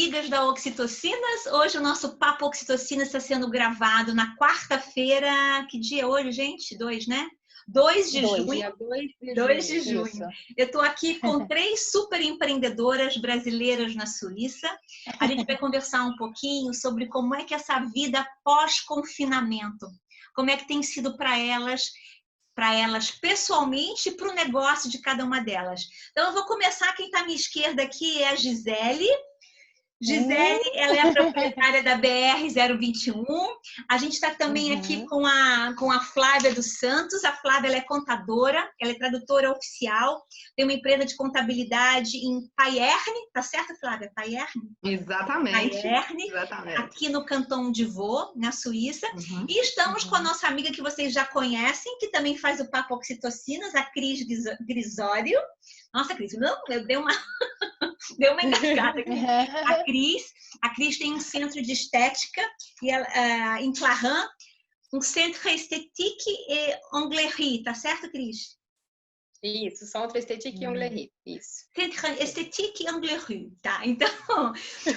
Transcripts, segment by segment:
amigas da Oxitocinas. Hoje o nosso Papo Oxitocinas está sendo gravado na quarta-feira. Que dia é hoje, gente? 2, né? 2 de junho. Dia 2 de junho. Isso. Eu estou aqui com 3 super empreendedoras brasileiras na Suíça. A gente vai conversar um pouquinho sobre como é que essa vida pós-confinamento, como é que tem sido para elas pessoalmente e para o negócio de cada uma delas. Então, eu vou começar. Quem está à minha esquerda aqui é a Gisele. Gisele, ela é a proprietária da BR-021. A gente está também aqui com a Flávia dos Santos. A Flávia, ela é contadora, ela é tradutora oficial, tem uma empresa de contabilidade em Payerne, tá certo, Flávia? Payerne? Exatamente. Payerne, exatamente. aqui no Canton de Vaud, na Suíça. E estamos com a nossa amiga que vocês já conhecem, que também faz o Papo Oxitocinas, a Cris Grisório. Nossa, Cris, não, eu dei uma engasgada aqui. A Cris tem um centro de estética e ela, em Clarins, um centro esthétique e onglerie, tá certo, Cris? Isso, Centre Esthétique e Onglerie, isso. Centre esthétique e onglerie, tá? Então,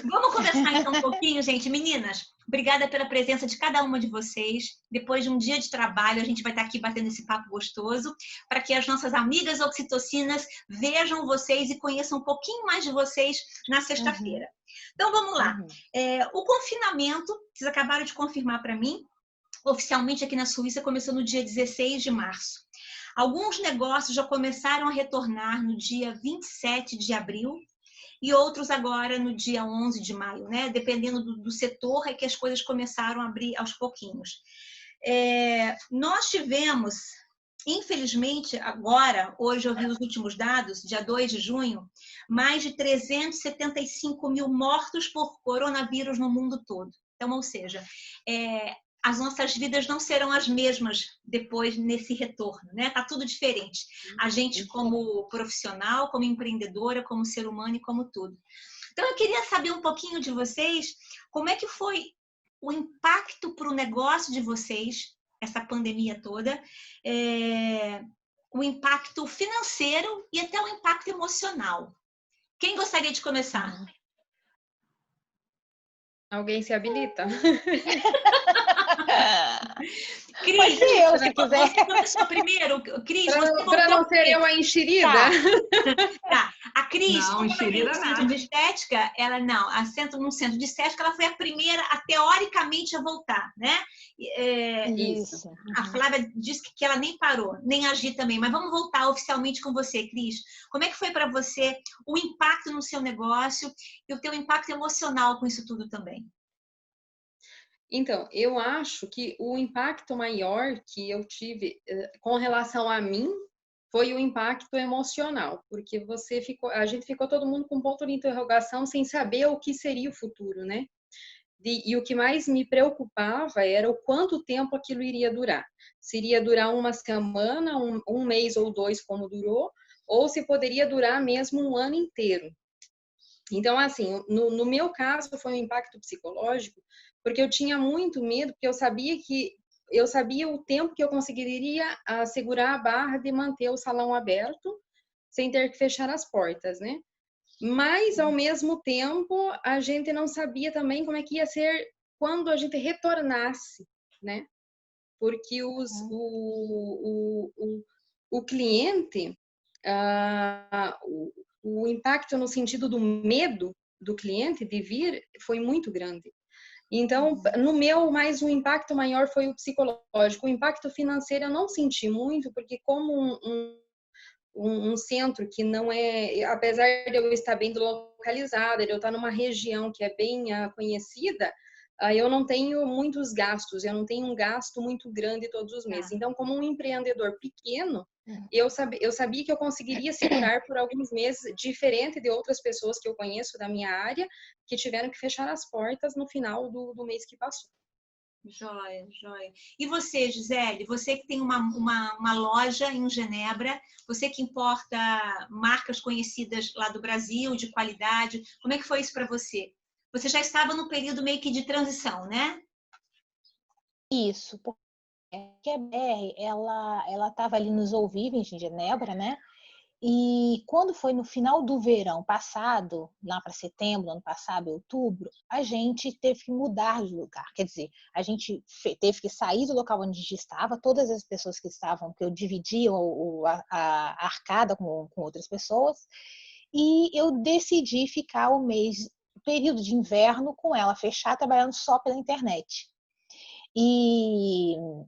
vamos conversar então um pouquinho, gente. Meninas, obrigada pela presença de cada uma de vocês. Depois de um dia de trabalho, a gente vai estar aqui batendo esse papo gostoso para que as nossas amigas oxitocinas vejam vocês e conheçam um pouquinho mais de vocês na sexta-feira. Então, vamos lá. O confinamento, vocês acabaram de confirmar para mim, oficialmente aqui na Suíça começou no dia 16 de março. Alguns negócios já começaram a retornar no dia 27 de abril e outros agora no dia 11 de maio, né? Dependendo do setor, é que as coisas começaram a abrir aos pouquinhos. Nós tivemos, infelizmente, agora, hoje eu vi os últimos dados, dia 2 de junho, mais de 375 mil mortos por coronavírus no mundo todo. Então, ou seja, as nossas vidas não serão as mesmas depois nesse retorno, né? Tá tudo diferente. A gente como profissional, como empreendedora, como ser humano e como tudo. Então eu queria saber um pouquinho de vocês, como é que foi o impacto para o negócio de vocês, essa pandemia toda, o impacto financeiro e até o impacto emocional. Quem gostaria de começar? Alguém se habilita? Cris, Pode ser eu, se quiser. Você começou primeiro, Cris. Para não ser eu a enxerida. Tá. A Cris, Não, como ela tem enxerida um centro nada. de estética, num centro de estética, ela foi a primeira, teoricamente, a voltar, né? Isso. A Flávia disse que ela nem parou, nem agir também. Mas vamos voltar oficialmente com você, Cris. Como é que foi para você o impacto no seu negócio e o teu impacto emocional com isso tudo também? Então, eu acho que o impacto maior que eu tive com relação a mim foi o impacto emocional, porque a gente ficou todo mundo com um ponto de interrogação sem saber o que seria o futuro, né? E o que mais me preocupava era o quanto tempo aquilo iria durar. Se iria durar uma semana, um mês ou 2, como durou, ou se poderia durar mesmo um ano inteiro. Então, assim, no meu caso foi um impacto psicológico, porque eu tinha muito medo, porque eu sabia o tempo que eu conseguiria segurar a barra de manter o salão aberto sem ter que fechar as portas, né? Mas, ao mesmo tempo, a gente não sabia também como é que ia ser quando a gente retornasse, né? Porque o cliente, o impacto no sentido do medo do cliente de vir foi muito grande. Então, no meu, mais um impacto maior foi o psicológico. O impacto financeiro eu não senti muito, porque como um centro que não é, apesar de eu estar bem localizada, de eu estar numa região que é bem conhecida, eu não tenho muitos gastos, eu não tenho um gasto muito grande todos os meses. Então, como um empreendedor pequeno, eu sabia que eu conseguiria segurar por alguns meses, diferente de outras pessoas que eu conheço da minha área, que tiveram que fechar as portas no final do mês que passou. Joia, joia. E você, Gisele, você que tem uma loja em Genebra, você que importa marcas conhecidas lá do Brasil, de qualidade, como é que foi isso para você? Você já estava no período meio que de transição, né? Isso, porque a BR, ela estava ali nos Ouvives, em Genebra, né? E quando foi no final do verão passado, lá para setembro, ano passado, outubro, a gente teve que mudar de lugar. Quer dizer, a gente teve que sair do local onde a gente estava, todas as pessoas que estavam, que eu dividia a arcada com outras pessoas, e eu decidi ficar o período de inverno com ela fechada, trabalhando só pela internet. E o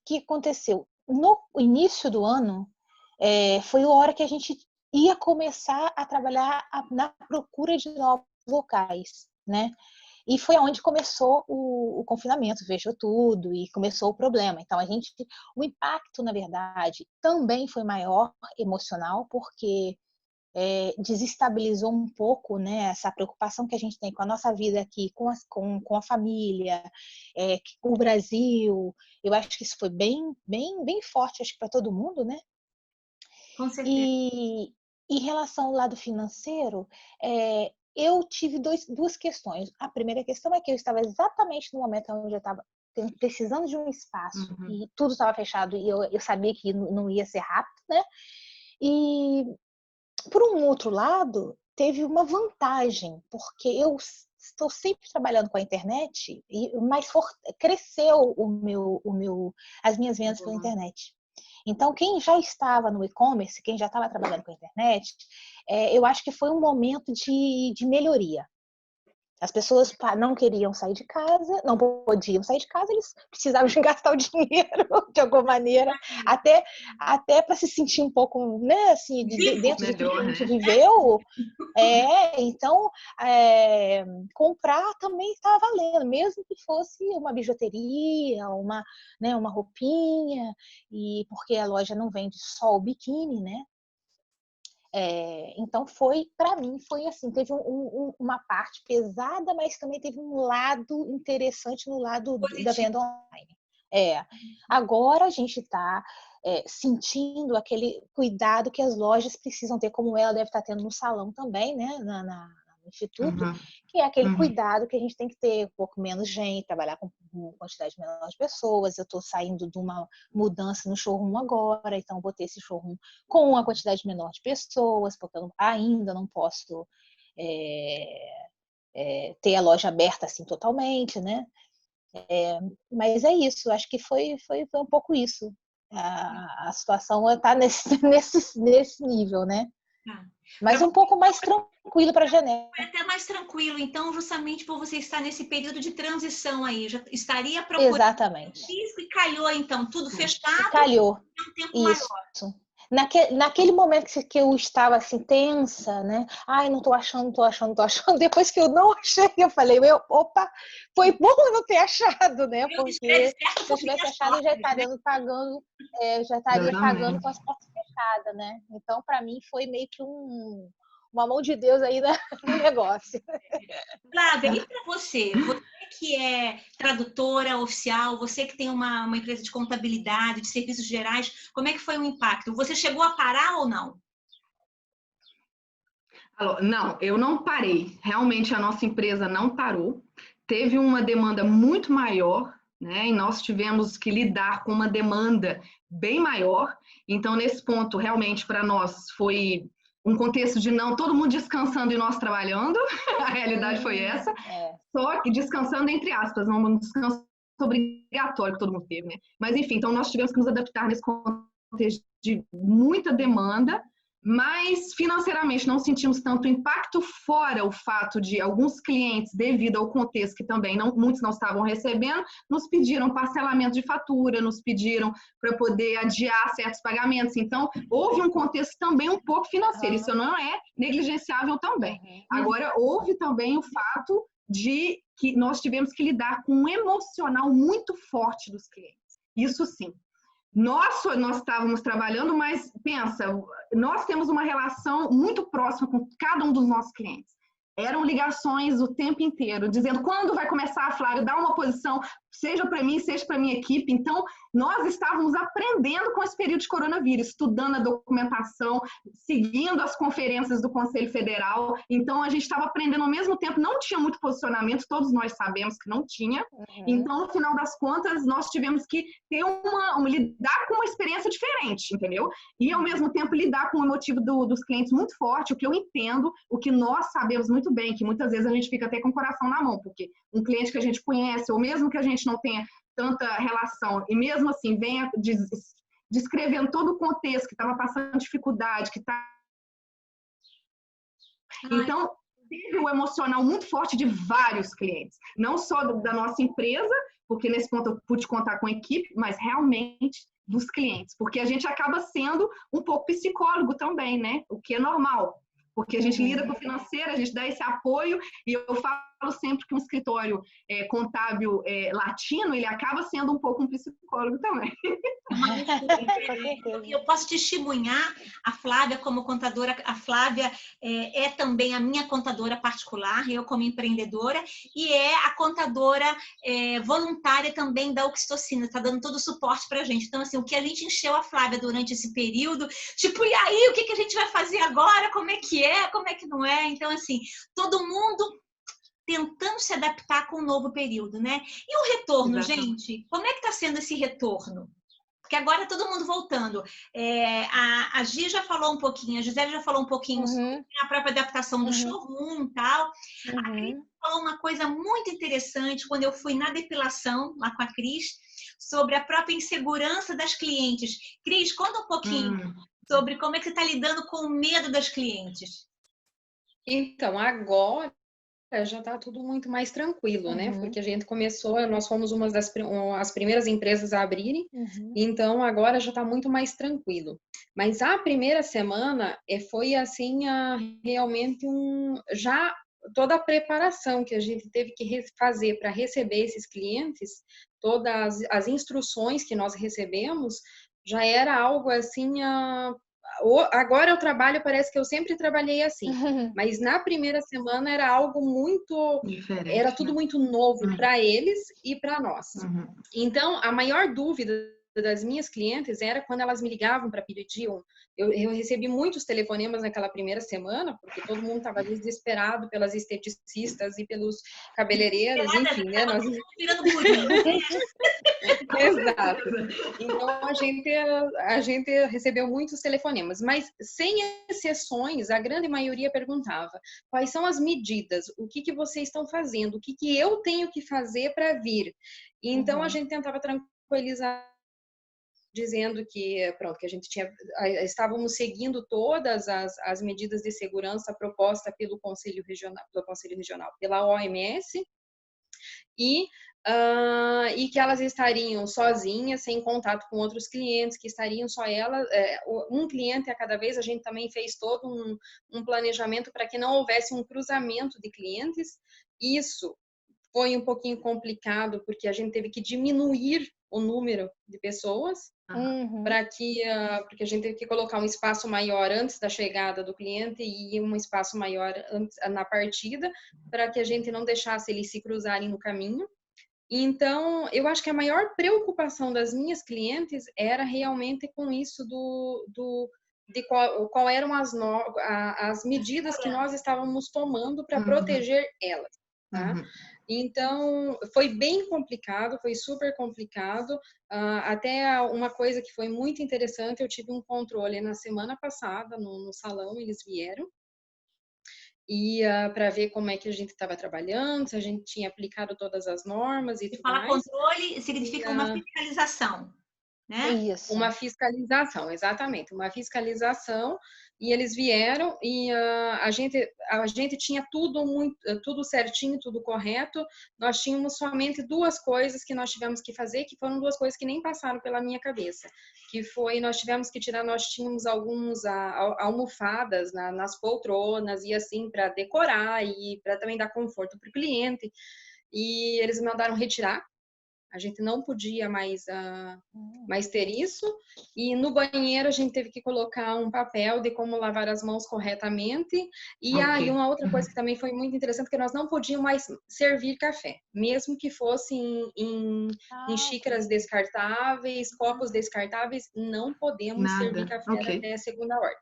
que aconteceu? No início do ano, foi a hora que a gente ia começar a trabalhar na procura de novos locais, né? E foi onde começou o confinamento, fechou tudo e começou o problema. Então, o impacto, na verdade, também foi maior emocional, porque desestabilizou um pouco, né, essa preocupação que a gente tem com a nossa vida aqui, com a família, com o Brasil. Eu acho que isso foi bem, bem, bem forte, acho que para todo mundo, né? Com certeza. E em relação ao lado financeiro, eu tive duas questões. A primeira questão é que eu estava exatamente no momento onde eu estava precisando de um espaço e tudo estava fechado e eu sabia que não ia ser rápido, né? E por um outro lado, teve uma vantagem, porque eu estou sempre trabalhando com a internet, mas cresceu as minhas vendas pela internet. Então, quem já estava no e-commerce, quem já estava trabalhando com a internet, eu acho que foi um momento de melhoria. As pessoas não queriam sair de casa, não podiam sair de casa, eles precisavam de gastar o dinheiro de alguma maneira, até para se sentir um pouco, né, assim, dentro de tudo que a gente viveu. Então, comprar também estava valendo, mesmo que fosse uma bijuteria, uma roupinha, e porque a loja não vende só o biquíni, né? Então para mim foi assim, teve uma parte pesada, mas também teve um lado interessante no lado da venda online. Agora a gente está sentindo aquele cuidado que as lojas precisam ter, como ela deve estar tendo no salão também, né, no Instituto, que é aquele cuidado que a gente tem que ter, um pouco menos gente, trabalhar com quantidade menor de pessoas. Eu estou saindo de uma mudança no showroom agora, então vou ter esse showroom com uma quantidade menor de pessoas, porque eu ainda não posso ter a loja aberta assim totalmente, né? Mas é isso, acho que foi um pouco isso. A situação está nesse nível, né? Mas um pouco mais tranquilo para a Janela. É até mais tranquilo, então, justamente por você estar nesse período de transição aí, já estaria procurando. Exatamente. Isso, e calhou, então, tudo fechado. Calhou. Um tempo isso. maior. Naquele momento que eu estava assim, tensa, né? Ai, não tô achando. Depois que eu não achei, eu falei, opa, foi bom eu não ter achado, né? Porque se eu tivesse achado, eu já estaria pagando, pagando com as portas fechadas, né? Então, para mim, foi meio que uma mão de Deus aí no negócio. Flávia, e para você? Você que é tradutora oficial, você que tem uma empresa de contabilidade, de serviços gerais, como é que foi o impacto? Você chegou a parar ou não? Não, eu não parei. Realmente a nossa empresa não parou. Teve uma demanda muito maior, né? E nós tivemos que lidar com uma demanda bem maior. Então, nesse ponto, realmente, para nós foi um contexto de não todo mundo descansando e nós trabalhando. A realidade foi essa. Só que descansando entre aspas, não um descanso obrigatório que todo mundo teve, né? Mas, enfim, então nós tivemos que nos adaptar nesse contexto de muita demanda, mas financeiramente não sentimos tanto impacto, fora o fato de alguns clientes, devido ao contexto que também muitos não estavam recebendo, nos pediram parcelamento de fatura, nos pediram para poder adiar certos pagamentos. Então, houve um contexto também um pouco financeiro, isso não é negligenciável também. Agora, houve também o fato de que nós tivemos que lidar com um emocional muito forte dos clientes. Isso sim. Nós estávamos trabalhando, mas pensa, nós temos uma relação muito próxima com cada um dos nossos clientes. Eram ligações o tempo inteiro, dizendo quando vai começar, Flávia, dá uma posição, seja para mim, seja para minha equipe. Então, nós estávamos aprendendo com esse período de coronavírus, estudando a documentação, seguindo as conferências do Conselho Federal. Então, a gente estava aprendendo ao mesmo tempo. Não tinha muito posicionamento, todos nós sabemos que não tinha. Então, no final das contas, nós tivemos que ter lidar com uma experiência diferente, entendeu? E, ao mesmo tempo, lidar com o motivo dos clientes muito forte, o que eu entendo, o que nós sabemos muito bem, que muitas vezes a gente fica até com o coração na mão, porque um cliente que a gente conhece, ou mesmo que a gente não tenha tanta relação, e mesmo assim venha descrevendo todo o contexto, que estava passando dificuldade, que está... Então, teve um emocional muito forte de vários clientes, não só da nossa empresa, porque nesse ponto eu pude contar com a equipe, mas realmente dos clientes, porque a gente acaba sendo um pouco psicólogo também, né? O que é normal. Porque a gente lida com o financeiro, a gente dá esse apoio, e eu falo sempre que um escritório contábil latino, ele acaba sendo um pouco um psicólogo também. Eu posso testemunhar a Flávia como contadora. A Flávia é também a minha contadora particular, eu como empreendedora, e é a contadora voluntária também da Oxitocina, está dando todo o suporte para a gente. Então, assim, o que a gente encheu a Flávia durante esse período, tipo, e aí, o que a gente vai fazer agora? Como é que como é que não é? Então, assim, todo mundo tentando se adaptar com o novo período, né? E o retorno, gente? Como é que está sendo esse retorno? Porque agora todo mundo voltando. A Gi já falou um pouquinho, a Gisele já falou um pouquinho sobre a própria adaptação do showroom e tal. A Cris falou uma coisa muito interessante quando eu fui na depilação, lá com a Cris, sobre a própria insegurança das clientes. Cris, conta um pouquinho sobre como é que você está lidando com o medo das clientes. Então, agora já está tudo muito mais tranquilo, né? Porque a gente começou, nós fomos uma as primeiras empresas a abrirem, então agora já está muito mais tranquilo. Mas a primeira semana foi assim, realmente já toda a preparação que a gente teve que fazer para receber esses clientes, todas as instruções que nós recebemos, já era algo assim, agora eu trabalho, parece que eu sempre trabalhei assim, mas na primeira semana era algo muito diferente, era tudo muito novo para eles e para nós. Então, a maior dúvida das minhas clientes era quando elas me ligavam para pedir eu recebi muitos telefonemas naquela primeira semana, porque todo mundo estava desesperado pelas esteticistas e pelos cabeleireiros, enfim, né? Nós virando Exato. Então a gente recebeu muitos telefonemas, mas sem exceções, a grande maioria perguntava: quais são as medidas? O que vocês estão fazendo? O que eu tenho que fazer para vir? Então a gente tentava tranquilizar, dizendo que, pronto, que a gente estávamos seguindo todas as medidas de segurança propostas pelo Conselho Regional, pela OMS, e que elas estariam sozinhas, sem contato com outros clientes, que estariam só elas, um cliente a cada vez. A gente também fez todo um planejamento para que não houvesse um cruzamento de clientes. Isso foi um pouquinho complicado, porque a gente teve que diminuir o número de pessoas, porque a gente teve que colocar um espaço maior antes da chegada do cliente e um espaço maior na partida, para que a gente não deixasse eles se cruzarem no caminho. Então, eu acho que a maior preocupação das minhas clientes era realmente com isso de qual eram as medidas que nós estávamos tomando para proteger elas. Tá? Então, foi bem complicado, foi super complicado. Até uma coisa que foi muito interessante, eu tive um controle na semana passada no salão, eles vieram, e para ver como é que a gente estava trabalhando, se a gente tinha aplicado todas as normas e tudo mais. Controle significa uma fiscalização, né? Isso. Uma fiscalização, exatamente, uma fiscalização. E eles vieram e a gente tinha tudo certinho, tudo correto. Nós tínhamos somente duas coisas que nós tivemos que fazer, que foram duas coisas que nem passaram pela minha cabeça, que foi, nós tínhamos algumas almofadas nas poltronas e assim, para decorar e para também dar conforto para o cliente, e eles mandaram retirar A gente não podia mais ter isso. E no banheiro a gente teve que colocar um papel de como lavar as mãos corretamente. E aí uma outra coisa que também foi muito interessante, que nós não podíamos mais servir café, mesmo que fosse em xícaras descartáveis, copos descartáveis, não podemos servir café até a segunda ordem.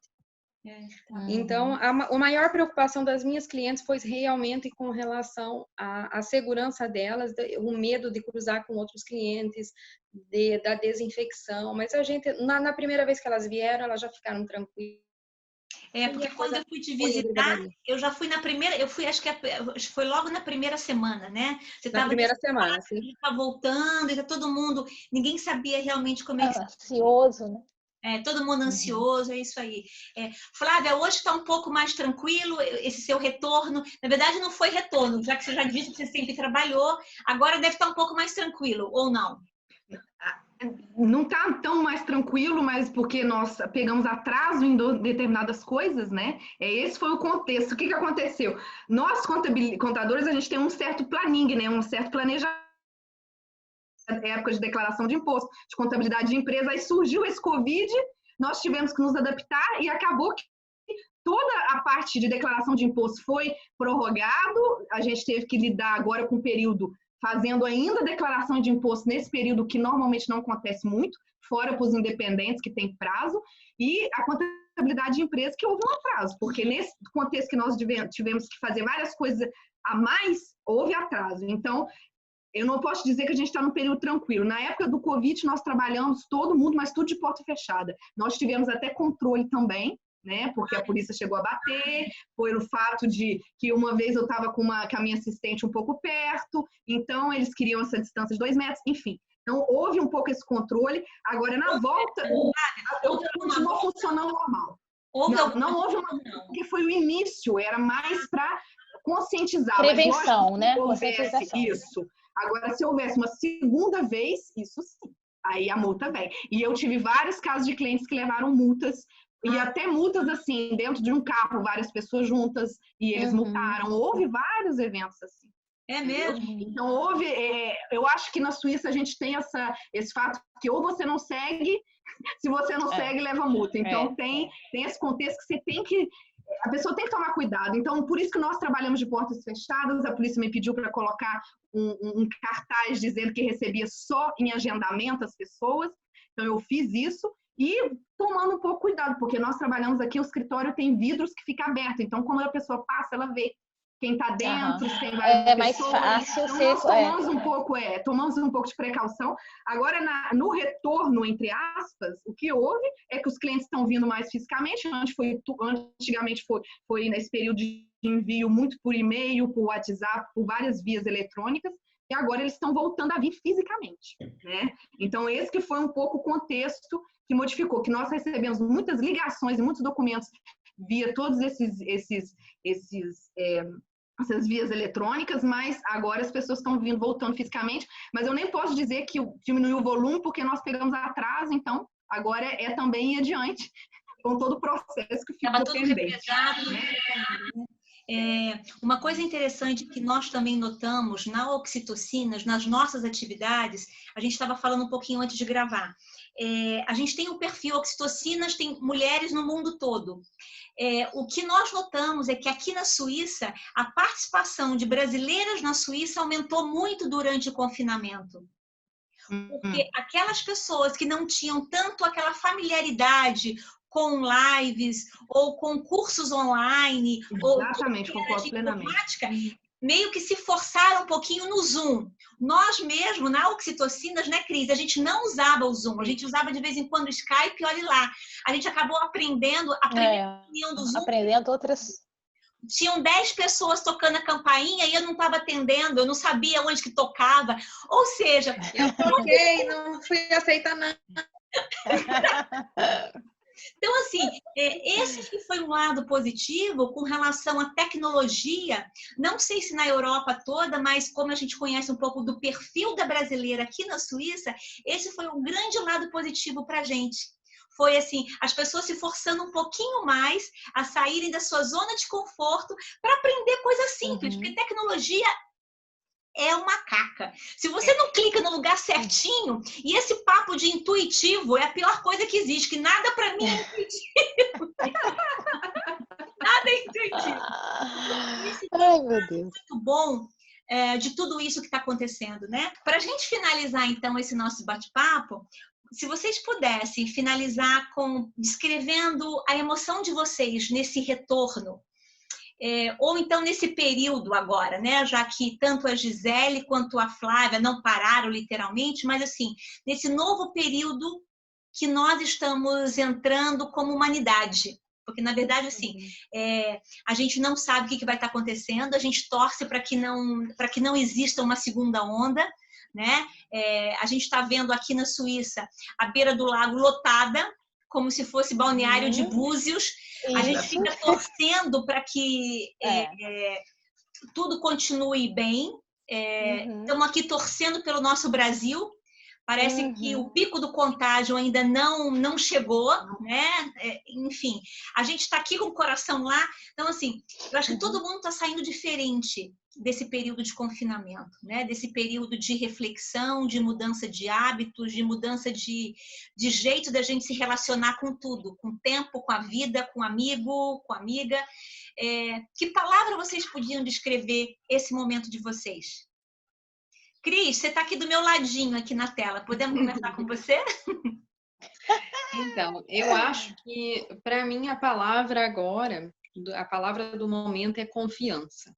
Então, a maior preocupação das minhas clientes foi realmente com relação à segurança delas, o medo de cruzar com outros clientes, da desinfecção. Mas a gente, na primeira vez que elas vieram, elas já ficaram tranquilas. Porque quando eu fui te visitar, eu já fui na primeira, acho que foi logo na primeira semana, né? Você na primeira semana, sim. Tá voltando, e tá todo mundo, ninguém sabia realmente como é que... Ansioso, né? Todo mundo ansioso, é isso aí. Flávia, hoje está um pouco mais tranquilo, esse seu retorno. Na verdade, não foi retorno, já que você já disse que você sempre trabalhou, agora deve estar um pouco mais tranquilo, ou não? Não está tão mais tranquilo, mas porque nós pegamos atraso em determinadas coisas, né? Esse foi o contexto. O que aconteceu? Nós, contadores, a gente tem um certo planning, né? Um certo planejamento. Época de declaração de imposto, de contabilidade de empresa, aí surgiu esse Covid, nós tivemos que nos adaptar e acabou que toda a parte de declaração de imposto foi prorrogado, a gente teve que lidar agora com o período fazendo ainda declaração de imposto nesse período que normalmente não acontece muito, fora para os independentes que tem prazo, e a contabilidade de empresa que houve um atraso, porque nesse contexto que nós tivemos que fazer várias coisas a mais, houve atraso. Então, eu não posso dizer que a gente está num período tranquilo. Na época do Covid, nós trabalhamos todo mundo, mas tudo de porta fechada. Nós tivemos até controle também, né? Porque a polícia chegou a bater, foi o fato de que uma vez eu estava com a minha assistente um pouco perto, então eles queriam essa distância de 2 metros, enfim. Então, houve um pouco esse controle. Agora, na volta, eu continuo funcionando normal. Não houve uma... Porque foi o início, era mais para conscientizar. Prevenção, né? Conscientização. Isso. Agora, se houvesse uma segunda vez, isso sim, aí a multa vem. E eu tive vários casos de clientes que levaram multas, e até multas assim, dentro de um carro, várias pessoas juntas, e eles multaram. Houve vários eventos assim. É mesmo? Então, houve... eu acho que na Suíça a gente tem esse fato que ou você não segue, se você não segue, leva multa. Então, tem esse contexto que você tem que... A pessoa tem que tomar cuidado. Então, por isso que nós trabalhamos de portas fechadas. A polícia me pediu para colocar um cartaz dizendo que recebia só em agendamento as pessoas. Então, eu fiz isso e tomando um pouco cuidado, porque nós trabalhamos aqui, o escritório tem vidros que ficam abertos. Então, quando a pessoa passa, ela vê quem está dentro, se tem várias mais pessoas. fácil então, ser... nós tomamos um pouco de precaução. Agora, no retorno, entre aspas, o que houve é que os clientes estão vindo mais fisicamente. Antigamente foi nesse período de envio muito por e-mail, por WhatsApp, por várias vias eletrônicas, e agora eles estão voltando a vir fisicamente, né? Então, esse que foi um pouco o contexto que modificou, que nós recebemos muitas ligações e muitos documentos via todos essas vias eletrônicas, mas agora as pessoas estão voltando fisicamente, mas eu nem posso dizer que diminuiu o volume, porque nós pegamos atraso, então agora é também ir adiante com todo o processo que ficou pendente. Uma coisa interessante que nós também notamos na oxitocina, nas nossas atividades, a gente estava falando um pouquinho antes de gravar, a gente tem o perfil oxitocinas, tem mulheres no mundo todo. O que nós notamos é que aqui na Suíça, a participação de brasileiras na Suíça aumentou muito durante o confinamento. Porque aquelas pessoas que não tinham tanto aquela familiaridade com lives ou com cursos online, exatamente, concordo plenamente, meio que se forçaram um pouquinho no Zoom. Nós mesmo, na Oxitocinas, né, Cris? A gente não usava o Zoom, a gente usava de vez em quando o Skype, olha lá. A gente acabou aprendendo a reunião do Zoom. Aprendendo outras... Tinham 10 pessoas tocando a campainha e eu não estava atendendo, eu não sabia onde que tocava. Ou seja... Eu toquei, não fui aceitar nada. Então, assim, esse que foi um lado positivo com relação à tecnologia, não sei se na Europa toda, mas como a gente conhece um pouco do perfil da brasileira aqui na Suíça, esse foi um grande lado positivo para a gente. Foi assim, as pessoas se forçando um pouquinho mais a saírem da sua zona de conforto para aprender coisas simples, porque tecnologia é uma caca. Se você não clica no lugar certinho, e esse papo de intuitivo é a pior coisa que existe, que nada para mim é intuitivo. Nada é intuitivo. Ai, meu Deus. Muito bom de tudo isso que está acontecendo, né? Para a gente finalizar, então, esse nosso bate-papo, se vocês pudessem finalizar descrevendo a emoção de vocês nesse retorno, ou então nesse período agora, né? Já que tanto a Gisele quanto a Flávia não pararam literalmente, mas assim, nesse novo período que nós estamos entrando como humanidade. Porque, na verdade, assim, a gente não sabe o que vai estar acontecendo, a gente torce para que não exista uma segunda onda, né? A gente está vendo aqui na Suíça a beira do lago lotada, como se fosse balneário de Búzios. A gente fica torcendo para que tudo continue bem. Estamos aqui torcendo pelo nosso Brasil. Parece que o pico do contágio ainda não chegou, né? Enfim, a gente está aqui com o coração lá. Então, assim, eu acho que todo mundo está saindo diferente desse período de confinamento, né? Desse período de reflexão, de mudança de hábitos, de mudança de jeito da gente se relacionar com tudo, com o tempo, com a vida, com o amigo, com a amiga. Que palavra vocês podiam descrever esse momento de vocês? Cris, você está aqui do meu ladinho, aqui na tela. Podemos conversar com você? Então, eu acho que, para mim, a palavra agora, a palavra do momento é confiança.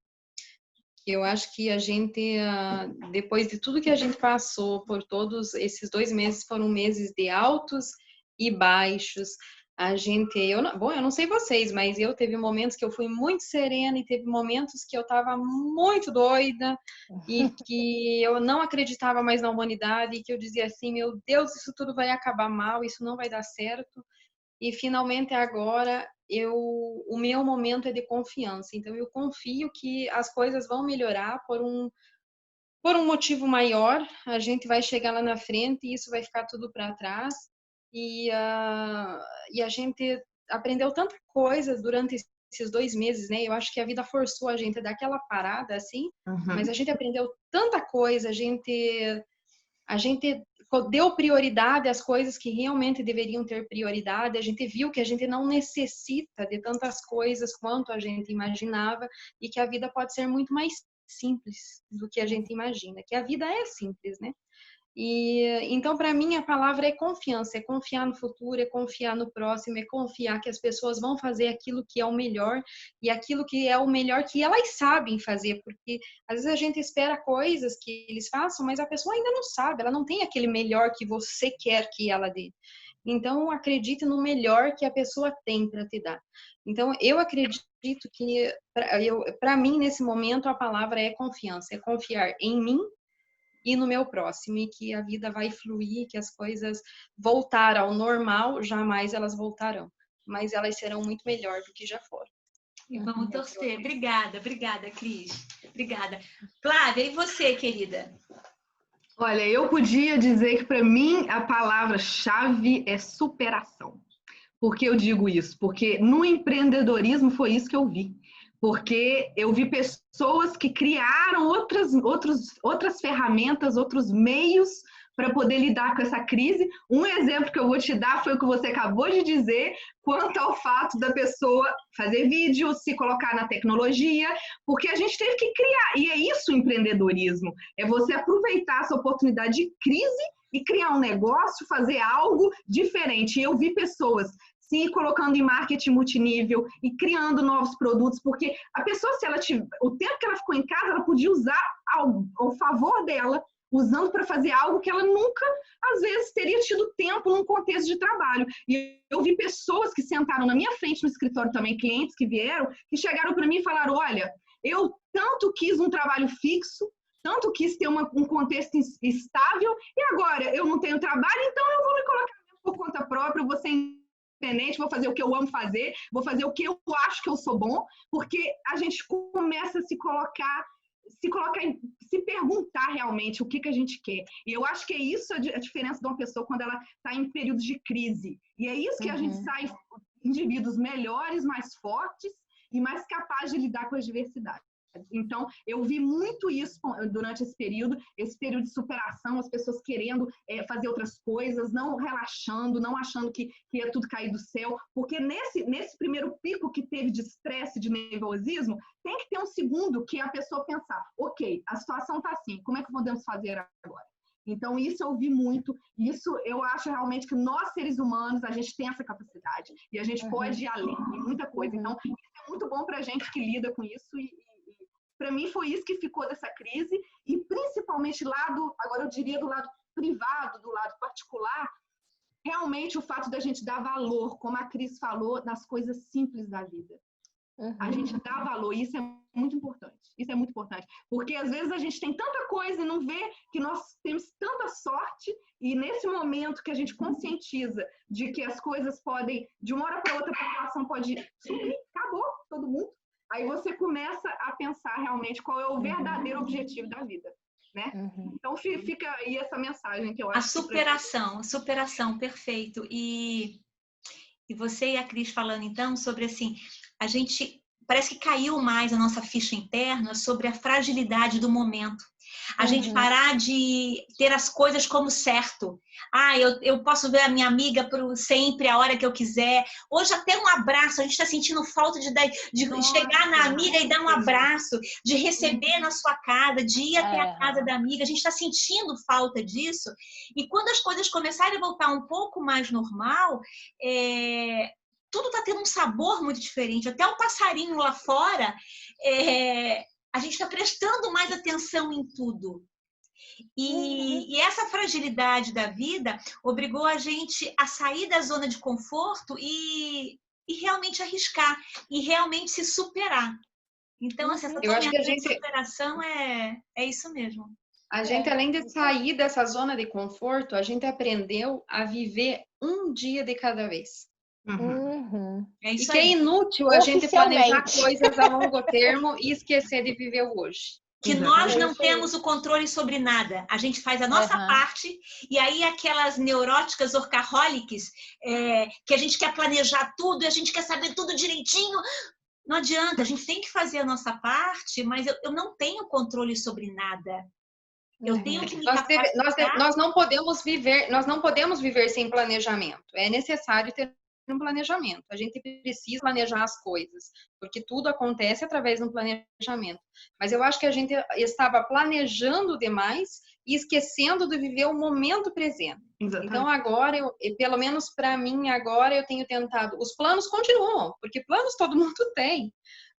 Eu acho que a gente, depois de tudo que a gente passou por todos esses 2 meses, foram meses de altos e baixos. Eu não sei vocês, mas eu teve momentos que eu fui muito serena e teve momentos que eu estava muito doida e que eu não acreditava mais na humanidade e que eu dizia assim, meu Deus, isso tudo vai acabar mal, isso não vai dar certo. E finalmente agora o meu momento é de confiança. Então eu confio que as coisas vão melhorar por um motivo maior. A gente vai chegar lá na frente e isso vai ficar tudo para trás. E a gente aprendeu tanta coisa durante esses 2 meses, né? Eu acho que a vida forçou a gente a dar aquela parada, assim, mas a gente aprendeu tanta coisa, a gente deu prioridade às coisas que realmente deveriam ter prioridade, a gente viu que a gente não necessita de tantas coisas quanto a gente imaginava e que a vida pode ser muito mais simples do que a gente imagina, que a vida é simples, né? E então, para mim, a palavra é confiança, é confiar no futuro, é confiar no próximo, é confiar que as pessoas vão fazer aquilo que é o melhor e aquilo que é o melhor que elas sabem fazer, porque às vezes a gente espera coisas que eles façam, mas a pessoa ainda não sabe, ela não tem aquele melhor que você quer que ela dê. Então, acredite no melhor que a pessoa tem para te dar. Então, eu acredito que, para mim, nesse momento, a palavra é confiança, é confiar em mim e no meu próximo, e que a vida vai fluir, que as coisas voltar ao normal, jamais elas voltarão, mas elas serão muito melhor do que já foram. E vamos torcer. Obrigada, Cris. Obrigada. Flávia, e você, querida? Olha, eu podia dizer que para mim a palavra-chave é superação. Por que eu digo isso? Porque no empreendedorismo foi isso que eu vi. Porque eu vi pessoas que criaram outras ferramentas, outros meios para poder lidar com essa crise. Um exemplo que eu vou te dar foi o que você acabou de dizer, quanto ao fato da pessoa fazer vídeo, se colocar na tecnologia, porque a gente teve que criar. E é isso o empreendedorismo, é você aproveitar essa oportunidade de crise e criar um negócio, fazer algo diferente. E eu vi pessoas se colocando em marketing multinível e criando novos produtos, porque a pessoa, se ela tiver, o tempo que ela ficou em casa, ela podia usar ao favor dela, usando para fazer algo que ela nunca, às vezes, teria tido tempo num contexto de trabalho. E eu vi pessoas que sentaram na minha frente no escritório também, clientes que vieram, que chegaram para mim e falaram, olha, eu tanto quis um trabalho fixo, tanto quis ter um contexto estável, e agora eu não tenho trabalho, então eu vou me colocar por conta própria, eu vou ser independente, vou fazer o que eu amo fazer, vou fazer o que eu acho que eu sou bom, porque a gente começa a se perguntar realmente o que a gente quer. E eu acho que é isso a diferença de uma pessoa quando ela está em períodos de crise. E é isso que a gente sai indivíduos melhores, mais fortes e mais capazes de lidar com as diversidades. Então, eu vi muito isso durante esse período de superação, as pessoas querendo fazer outras coisas, não relaxando, não achando que ia tudo cair do céu, porque nesse primeiro pico que teve de estresse, de nervosismo, tem que ter um segundo que a pessoa pensar, ok, a situação está assim, como é que podemos fazer agora? Então, isso eu vi muito, isso eu acho realmente que nós, seres humanos, a gente tem essa capacidade, e a gente pode ir além, em muita coisa. Então, isso é muito bom para a gente que lida com isso, e para mim foi isso que ficou dessa crise, e principalmente agora eu diria do lado privado, do lado particular, realmente o fato da gente dar valor, como a Cris falou, nas coisas simples da vida. A gente dá valor, e isso é muito importante. Isso é muito importante. Porque às vezes a gente tem tanta coisa e não vê que nós temos tanta sorte, e nesse momento que a gente conscientiza de que as coisas podem, de uma hora para outra, a população pode sumir, acabou, todo mundo. Aí você começa a pensar realmente qual é o verdadeiro objetivo da vida. Né? Então fica aí essa mensagem que eu acho. A superação, perfeito. E você e a Cris falando então sobre assim, a gente parece que caiu mais a nossa ficha interna sobre a fragilidade do momento. A gente parar de ter as coisas como certo. Eu posso ver a minha amiga sempre, a hora que eu quiser. Hoje até um abraço, a gente está sentindo falta de chegar na amiga e dar um abraço, de receber na sua casa, de ir até a casa da amiga. A gente está sentindo falta disso. E quando as coisas começarem a voltar um pouco mais normal, tudo está tendo um sabor muito diferente. Até o passarinho lá fora... a gente está prestando mais atenção em tudo. E essa fragilidade da vida obrigou a gente a sair da zona de conforto e realmente arriscar, e realmente se superar. Então, essa superação é isso mesmo. A gente, além de sair dessa zona de conforto, a gente aprendeu a viver um dia de cada vez. É isso e que é inútil a gente planejar coisas a longo termo e esquecer de viver o hoje. Que nós não temos o controle sobre nada. A gente faz a nossa parte, e aí aquelas neuróticas workaholics, que a gente quer planejar tudo, e a gente quer saber tudo direitinho. Não adianta, a gente tem que fazer a nossa parte, mas eu não tenho controle sobre nada. Eu tenho que me capacitar. Nós não podemos viver sem planejamento. É necessário ter um planejamento. A gente precisa planejar as coisas, porque tudo acontece através de um planejamento. Mas eu acho que a gente estava planejando demais e esquecendo de viver o momento presente. Exatamente. Então agora, pelo menos para mim agora, eu tenho tentado. Os planos continuam, porque planos todo mundo tem.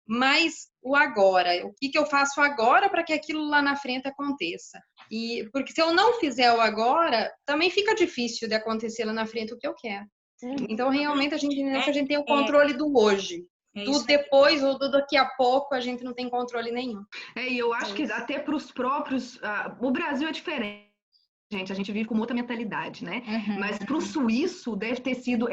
Mas o agora, o que eu faço agora para que aquilo lá na frente aconteça? Porque se eu não fizer o agora, também fica difícil de acontecer lá na frente o que eu quero. Então, realmente, a gente tem o controle do hoje. Do depois ou do daqui a pouco, a gente não tem controle nenhum. E eu acho que até para os próprios... o Brasil é diferente. A gente vive com outra mentalidade, né? Mas para o suíço deve ter sido,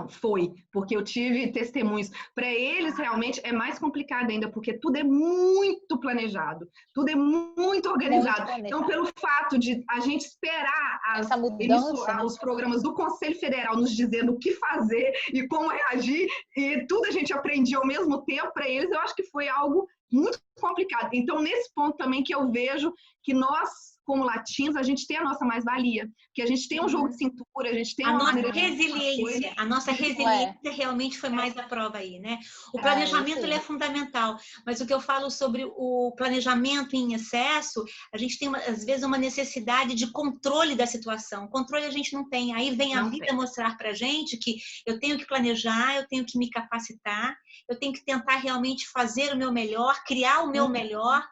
foi, porque eu tive testemunhos. Para eles realmente é mais complicado ainda, porque tudo é muito planejado, tudo é muito organizado. Então, pelo fato de a gente esperar essa mudança, os programas do Conselho Federal nos dizendo o que fazer e como reagir, e tudo a gente aprendia ao mesmo tempo, para eles eu acho que foi algo muito complicado. Então, nesse ponto também que eu vejo que nós, como latinos, a gente tem a nossa mais-valia, que a gente tem um jogo de cintura, a gente tem a nossa resiliência realmente foi mais à prova aí, né? O planejamento ele é fundamental, mas o que eu falo sobre o planejamento em excesso, a gente tem às vezes uma necessidade de controle da situação. Controle a gente não tem. Aí vem a vida mostrar pra gente que eu tenho que planejar, eu tenho que me capacitar, eu tenho que tentar realmente fazer o meu melhor, criar o meu melhor.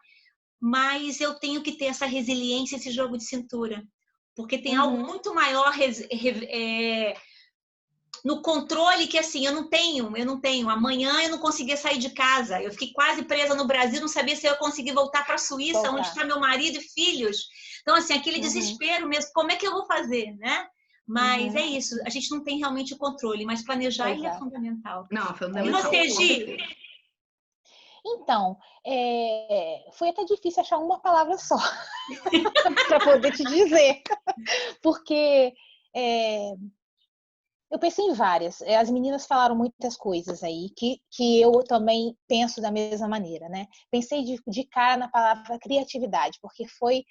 Mas eu tenho que ter essa resiliência, esse jogo de cintura. Porque tem algo muito maior no controle que, assim, eu não tenho. Amanhã eu não conseguia sair de casa. Eu fiquei quase presa no Brasil, não sabia se eu ia conseguir voltar para a Suíça, onde está meu marido e filhos. Então, assim, aquele desespero mesmo. Como é que eu vou fazer, né? Mas é isso. A gente não tem realmente o controle, mas planejar ele é fundamental. Não, fundamental. E você, Gi? Então, foi até difícil achar uma palavra só para poder te dizer, porque Eu pensei em várias. As meninas falaram muitas coisas aí que eu também penso da mesma maneira, né? Pensei de cara na palavra criatividade, porque foi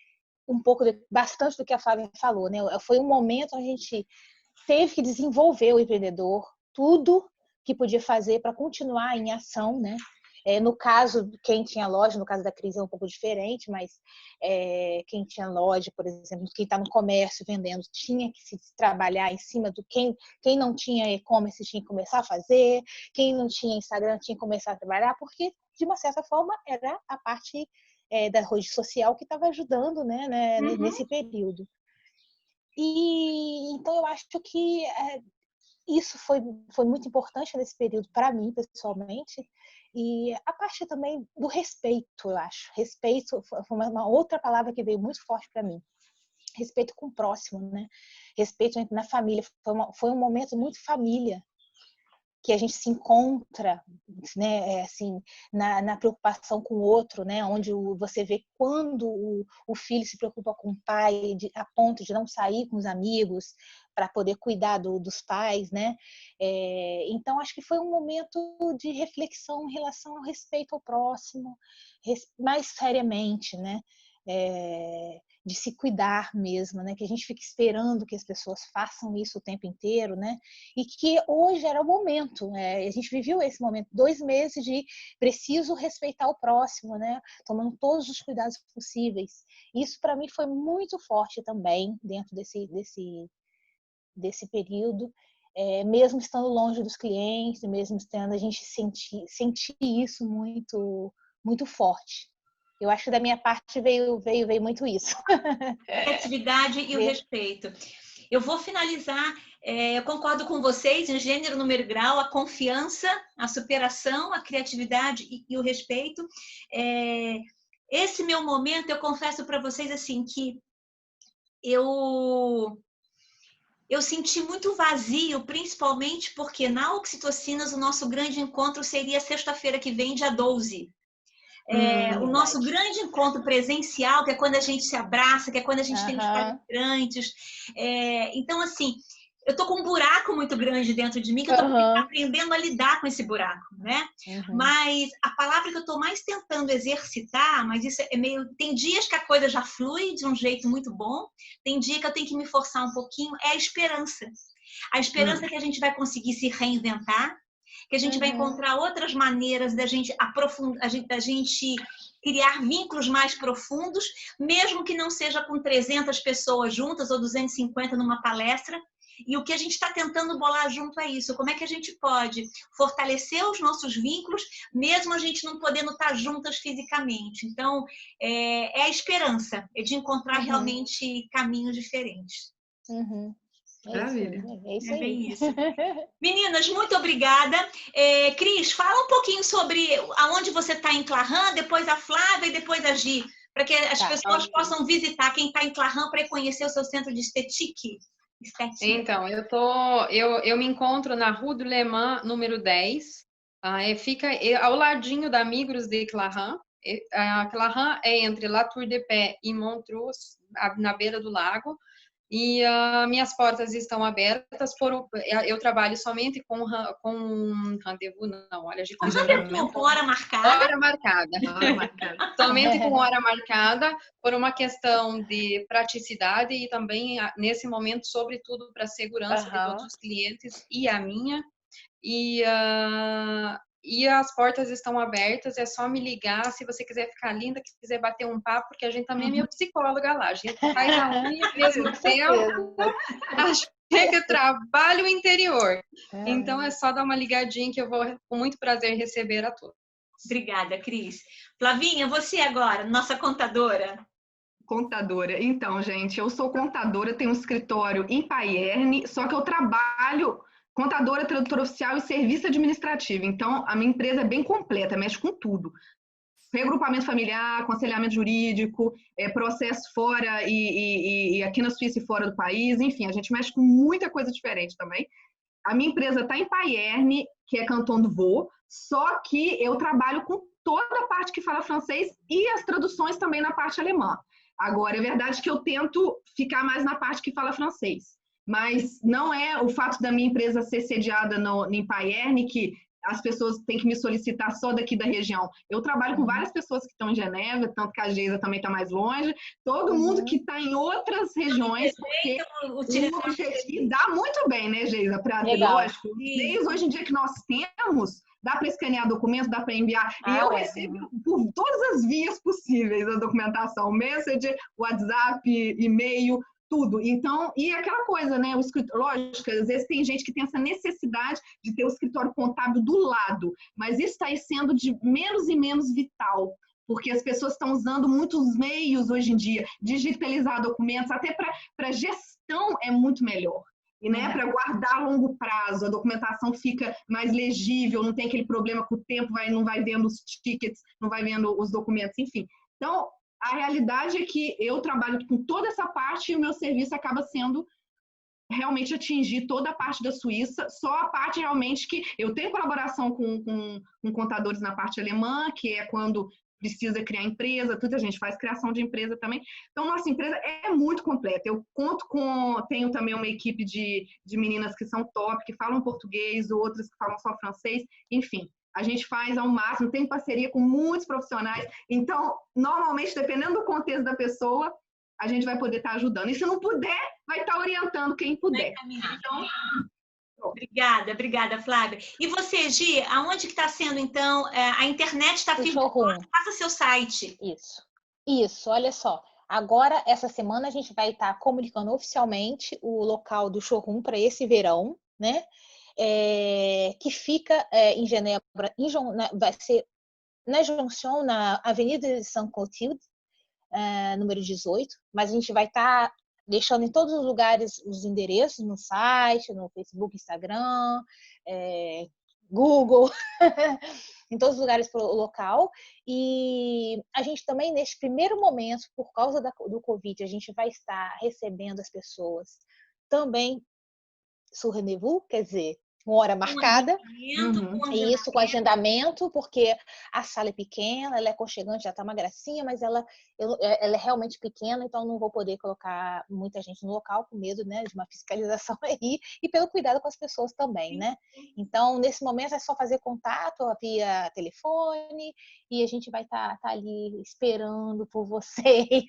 um pouco, bastante do que a Flávia falou, né? Foi um momento onde a gente teve que desenvolver o empreendedor, tudo que podia fazer para continuar em ação, né? No caso, quem tinha loja, no caso da Cris é um pouco diferente, mas quem tinha loja, por exemplo, quem está no comércio vendendo, tinha que se trabalhar em cima do quem não tinha e-commerce tinha que começar a fazer, quem não tinha Instagram tinha que começar a trabalhar, porque, de uma certa forma, era a parte da rede social que estava ajudando, né, nesse período. E então eu acho que isso foi muito importante nesse período para mim, pessoalmente. E a parte também do respeito, eu acho. Respeito foi uma outra palavra que veio muito forte para mim. Respeito com o próximo, né? Respeito na família. Foi um momento muito família, que a gente se encontra, né, assim, na preocupação com o outro, né, onde você vê quando o filho se preocupa com o pai a ponto de não sair com os amigos para poder cuidar dos pais, né? Então acho que foi um momento de reflexão em relação ao respeito ao próximo, mais seriamente, né? De se cuidar mesmo, né? Que a gente fica esperando que as pessoas façam isso o tempo inteiro, né? E que hoje era o momento, a gente viveu esse momento, 2 meses de preciso respeitar o próximo, né? Tomando todos os cuidados possíveis. Isso para mim foi muito forte também dentro desse período, mesmo estando longe dos clientes, mesmo estando a gente sentir isso muito muito forte. Eu acho que da minha parte veio muito isso. A criatividade e o respeito. Eu vou finalizar, eu concordo com vocês, em gênero, número e grau, a confiança, a superação, a criatividade e o respeito. Esse meu momento, eu confesso para vocês assim, que eu senti muito vazio, principalmente porque na Oxitocinas o nosso grande encontro seria sexta-feira que vem, dia 12. O nosso grande encontro presencial, que é quando a gente se abraça, que é quando a gente tem os palestrantes. Então, assim, eu tô com um buraco muito grande dentro de mim, que eu tô aprendendo a lidar com esse buraco, né? Mas a palavra que eu tô mais tentando exercitar, mas isso é meio... Tem dias que a coisa já flui de um jeito muito bom, tem dia que eu tenho que me forçar um pouquinho, é a esperança. A esperança que a gente vai conseguir se reinventar, que a gente vai encontrar outras maneiras da gente aprofundar, da gente criar vínculos mais profundos, mesmo que não seja com 300 pessoas juntas ou 250 numa palestra. E o que a gente está tentando bolar junto é isso. Como é que a gente pode fortalecer os nossos vínculos, mesmo a gente não podendo estar juntas fisicamente? Então, é a esperança, é de encontrar realmente caminhos diferentes. Maravilha. É isso aí. Bem isso. Meninas, muito obrigada. Cris, fala um pouquinho sobre aonde você está em Clarin, depois a Flávia e depois a Gi, para que as pessoas possam visitar, quem está em Clarin, para conhecer o seu centro de estética. Então, eu me encontro na Rue du Le Mans, número 10. Fica ao ladinho da Migros de Clarin. Clarin é entre La Tour de Pé e Montreux, na beira do lago. E minhas portas estão abertas. Eu trabalho somente com rendezvous, não, olha, de com hora marcada. Hora marcada. Somente com hora marcada, por uma questão de praticidade e também, nesse momento, sobretudo para a segurança de todos os clientes e a minha. E as portas estão abertas, é só me ligar se você quiser ficar linda, que quiser bater um papo, porque a gente também é meio psicóloga lá. A gente faz a unha ao mesmo tempo, chega trabalho interior. Então é só dar uma ligadinha que eu vou com muito prazer receber a todos. Obrigada, Cris. Flavinha, você agora, nossa contadora. Contadora. Então, gente, eu sou contadora, tenho um escritório em Payerne, só que eu trabalho contadora, tradutora oficial e serviço administrativo. Então, a minha empresa é bem completa, mexe com tudo. Regrupamento familiar, aconselhamento jurídico, processo fora e aqui na Suíça e fora do país. Enfim, a gente mexe com muita coisa diferente também. A minha empresa está em Payerne, que é Canton de Vaud, só que eu trabalho com toda a parte que fala francês e as traduções também na parte alemã. Agora, é verdade que eu tento ficar mais na parte que fala francês. mas não é o fato da minha empresa ser sediada em Payerne que as pessoas têm que me solicitar só daqui da região. Eu trabalho com várias pessoas que estão em Genebra, tanto que a Geisa também está mais longe, todo mundo que está em outras regiões, porque o objetivo dá muito bem, né, Geisa? Lógico, os meios hoje em dia que nós temos, dá para escanear documentos, dá para enviar. E eu recebo por todas as vias possíveis a documentação, Messenger, WhatsApp, e-mail, tudo. Então, e aquela coisa, né? O escritório, lógico, às vezes tem gente que tem essa necessidade de ter o escritório contábil do lado, mas isso está sendo de menos e menos vital, porque as pessoas estão usando muitos meios hoje em dia, digitalizar documentos, até para gestão é muito melhor. E, né, para guardar a longo prazo, a documentação fica mais legível, não tem aquele problema com o tempo, não vai vendo os tickets, não vai vendo os documentos, enfim. Então, a realidade é que eu trabalho com toda essa parte e o meu serviço acaba sendo realmente atingir toda a parte da Suíça, só a parte realmente que eu tenho colaboração com contadores na parte alemã, que é quando precisa criar empresa, tudo a gente faz criação de empresa também. Então, nossa empresa é muito completa. Eu tenho também uma equipe de meninas que são top, que falam português, outras que falam só francês, enfim. A gente faz ao máximo, tem parceria com muitos profissionais. Então, normalmente, dependendo do contexto da pessoa, a gente vai poder estar ajudando. E se não puder, vai estar orientando quem puder. Então, Obrigada, Flávia. E você, Gi, aonde que está sendo, então? A internet está firme? Faça seu site. Isso, olha só. Agora, essa semana, a gente vai estar comunicando oficialmente o local do showroom para esse verão, né? Que fica em Genebra, vai ser na Junção, na Avenida de Saint-Clotilde, número 18, mas a gente vai estar deixando em todos os lugares os endereços, no site, no Facebook, Instagram, Google, em todos os lugares para o local. E a gente também, neste primeiro momento, por causa do Covid, a gente vai estar recebendo as pessoas também sur rendez-vous, quer dizer, uma hora marcada, isso com agendamento, porque a sala é pequena, ela é aconchegante, já tá uma gracinha, mas ela é realmente pequena, então não vou poder colocar muita gente no local, com medo, né, de uma fiscalização aí, e pelo cuidado com as pessoas também, né? Então, nesse momento é só fazer contato via telefone, e a gente vai estar ali esperando por vocês,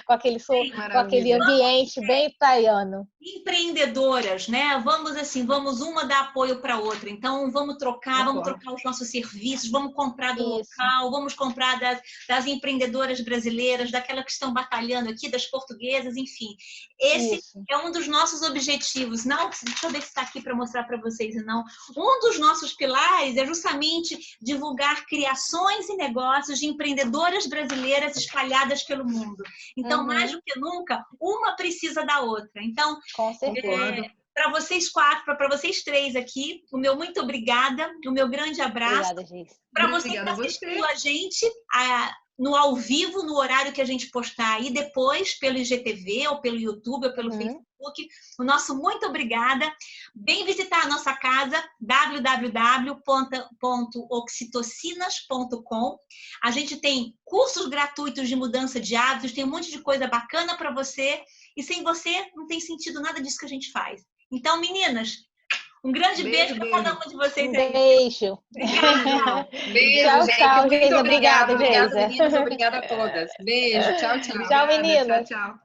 com aquele ambiente bem praiano. Empreendedoras, né? Vamos uma dar apoio para outra. Então, vamos trocar os nossos serviços, vamos comprar do local, vamos comprar das empreendedoras brasileiras, daquelas que estão batalhando aqui, das portuguesas, enfim. Esse é um dos nossos objetivos. Não, deixa eu ver se está aqui para mostrar para vocês. Não. Um dos nossos pilares é justamente divulgar criações e negócios de empreendedoras brasileiras espalhadas pelo mundo. Então, mais do que nunca, uma precisa da outra. Então, com certeza. Para vocês quatro, para vocês três aqui, o meu muito obrigada, o meu grande abraço. Para você que assistiu a gente no ao vivo, no horário que a gente postar aí, depois pelo IGTV, ou pelo YouTube, ou pelo Facebook, o nosso muito obrigada. Vem visitar a nossa casa, www.oxitocinas.com. A gente tem cursos gratuitos de mudança de hábitos, tem um monte de coisa bacana para você, e sem você não tem sentido nada disso que a gente faz. Então, meninas, um grande beijo para cada uma de vocês aí. Beijo. Obrigada. Beijo, tchau, gente. Muito obrigada, Geisa. Obrigada, meninas. Obrigada a todas. Beijo. Tchau, tchau. Tchau, meninas. Tchau.